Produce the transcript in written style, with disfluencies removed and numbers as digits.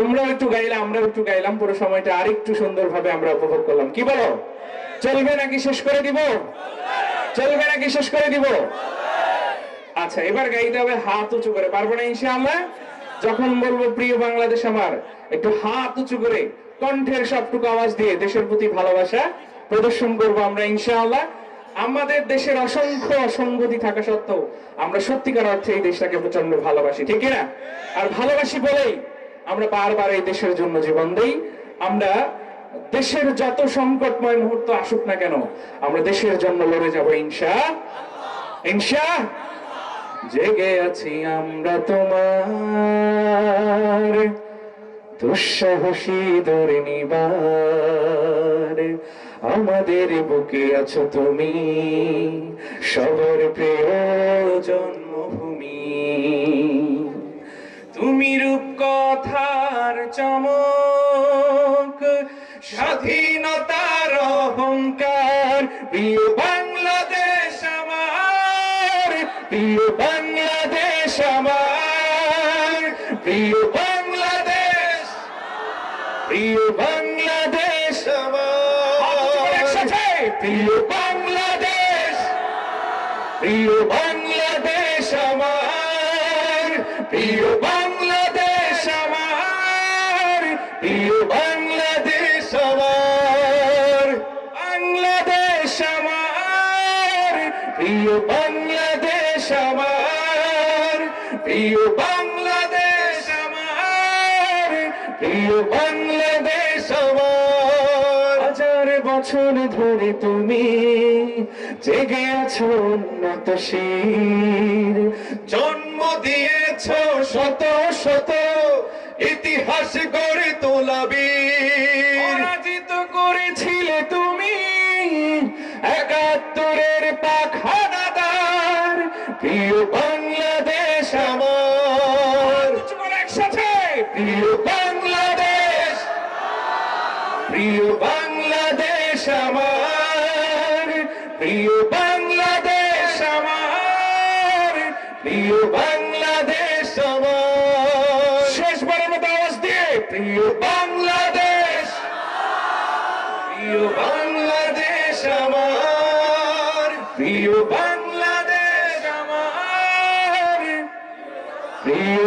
তোমরাও একটু গাইলে, আমরাও একটু গাইলাম, পুরো সময়টা আরেকটু সুন্দরভাবে আমরা উপভোগ করলাম। কি বলো, চলবে নাকি শেষ করে দিব? চলবে নাকি শেষ করে দিব? আচ্ছা, এবার গাইতে হবে হাত উঁচু করে। পারবো না ইনশাআল্লাহ? যখন বলবো প্রিয় বাংলাদেশ আমার, একটু হাত উঁচু করে কণ্ঠের সবটুকু আওয়াজ দিয়ে দেশের প্রতি ভালোবাসা প্রদর্শন করবো আমরা ইনশাআল্লাহ। আমাদের দেশের অসংখ্য অসঙ্গতি থাকা সত্ত্বেও আমরা সত্যিকার অর্থে এই দেশটাকে প্রচন্ড ভালোবাসি, ঠিক না? আর ভালোবাসি বলেই আমরা বারবার এই দেশের জন্য জীবন দেই। আমরা দেশের যত সংকটময় মুহূর্ত আসুক না কেন, আমরা দেশের জন্য লড়ে যাবো ইনশাআল্লাহ। জেগে আছি আমরা তোমার দুঃসাহসী ধরে নিবার, আমাদের বুকে আছো তুমি সবার প্রিয় জন্মভূমি। তুমি রূপকথার চমক, স্বাধীনতার অহংকার, প্রিয় বাংলাদেশ আমার, প্রিয় বাংলাদেশ আমার, প্রিয় বাংলাদেশ, প্রিয় বাংলাদেশ আমার, একসাথে প্রিয় বাংলাদেশ, প্রিয় বাংলাদেশ আমার, প্রিয় বাংলাদেশ আমার, প্রিয় বাংলাদেশ আমার, বাংলাদেশ আমার, প্রিয় বাংলাদেশ আমার, প্রিয় বাংলাদেশ আমার, প্রিয় বাংলাদেশ আমার। হাজার বছর ধরে তুমি জেগে আছো উন্নত শির, জন্ম দিয়েছ শত শত ইতিহাস গড়ে তোলা বীর। পরাজিত করেছিলে তুমি ৭১-এর পাক হানাদার, প্রিয় বাংলাদেশ আমার, একসাথে প্রিয় বাংলাদেশ, প্রিয় বাংলাদেশ আমার, প্রিয় বাংলাদেশ আমার, প্রিয় বাংলাদেশ আমার। শেষবারের মতো আওয়াজ দিয়ে প্রিয় বাংলাদেশ, প্রিয় বাংলাদেশ আমার, প্রিয় বাংলাদেশ আমার, প্রিয়